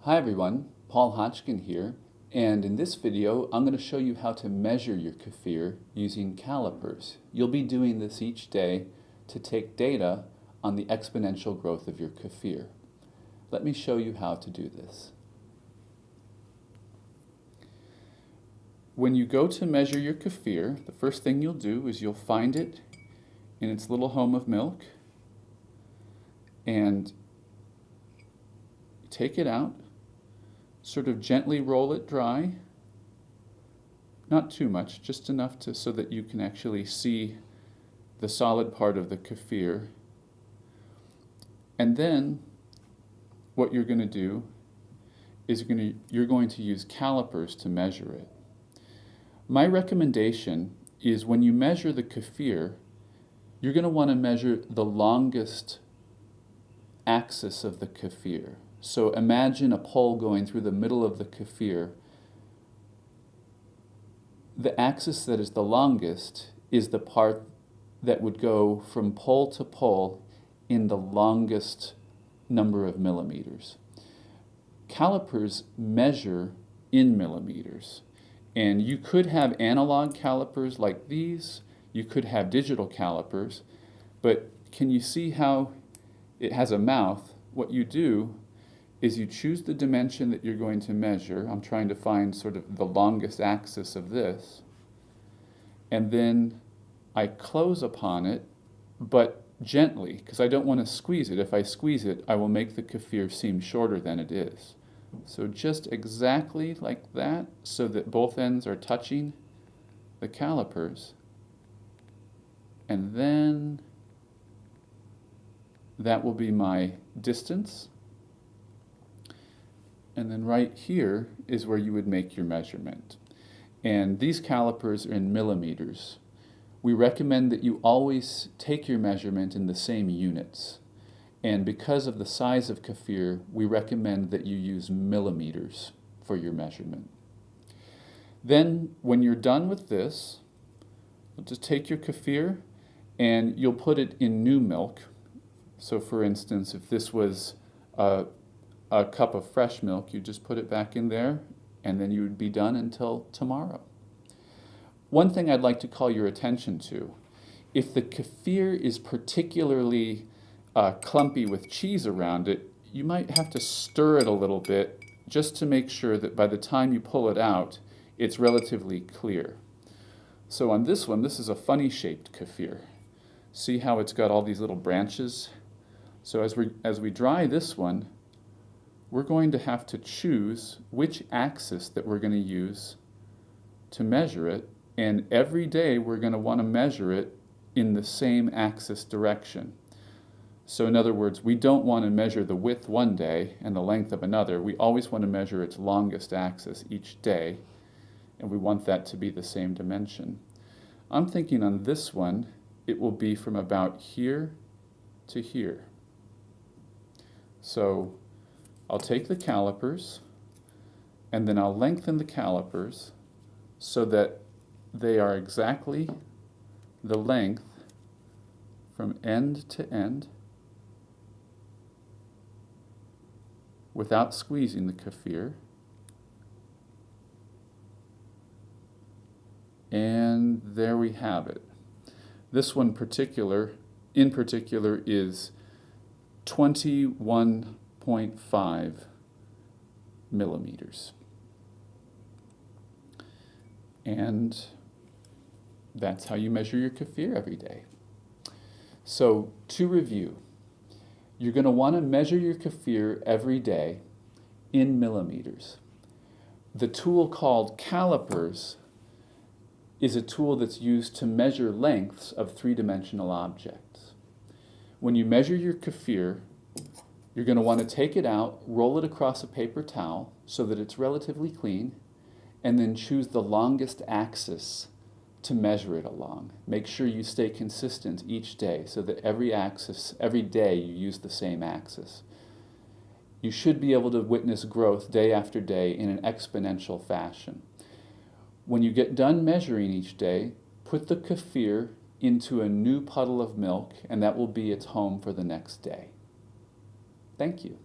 Hi everyone, Paul Hodgkin here, and in this video I'm going to show you how to measure your kefir using calipers. You'll be doing this each day to take data on the exponential growth of your kefir. Let me show you how to do this. When you go to measure your kefir, the first thing you'll do is you'll find it in its little home of milk and take it out. Sort of gently roll it dry, not too much, just enough so that you can actually see the solid part of the kefir. And then what you're going to do is you're going to use calipers to measure it. My recommendation is when you measure the kefir, you're going to want to measure the longest axis of the kefir. So imagine a pole going through the middle of the kefir. The axis that is the longest is the part that would go from pole to pole in the longest number of millimeters. Calipers measure in millimeters. And you could have analog calipers like these. You could have digital calipers. But can you see how it has a mouth? What you do is you choose the dimension that you're going to measure. I'm trying to find sort of the longest axis of this. And then I close upon it, but gently, because I don't want to squeeze it. If I squeeze it, I will make the kefir seem shorter than it is. So just exactly like that, so that both ends are touching the calipers. And then that will be my distance. And then right here is where you would make your measurement. And these calipers are in millimeters. We recommend that you always take your measurement in the same units. And because of the size of kefir, we recommend that you use millimeters for your measurement. Then when you're done with this, you'll just take your kefir and you'll put it in new milk. So for instance, if this was a cup of fresh milk, you just put it back in there, and then you would be done until tomorrow. One thing I'd like to call your attention to, if the kefir is particularly clumpy with cheese around it, you might have to stir it a little bit just to make sure that by the time you pull it out, it's relatively clear. So on this one, this is a funny shaped kefir. See how it's got all these little branches? So as we dry this one, we're going to have to choose which axis that we're going to use to measure it, and every day we're going to want to measure it in the same axis direction. So in other words, we don't want to measure the width one day and the length of another. We always want to measure its longest axis each day, and we want that to be the same dimension. I'm thinking on this one, it will be from about here to here. So I'll take the calipers, and then I'll lengthen the calipers so that they are exactly the length from end to end without squeezing the kefir. And there we have it. This one in particular is 21.5 millimeters. And that's how you measure your kefir every day. So to review, you're going to want to measure your kefir every day in millimeters. The tool called calipers is a tool that's used to measure lengths of three-dimensional objects. When you measure your kefir, you're going to want to take it out, roll it across a paper towel so that it's relatively clean, and then choose the longest axis to measure it along. Make sure you stay consistent each day so that every day you use the same axis. You should be able to witness growth day after day in an exponential fashion. When you get done measuring each day, put the kefir into a new puddle of milk, and that will be its home for the next day. Thank you.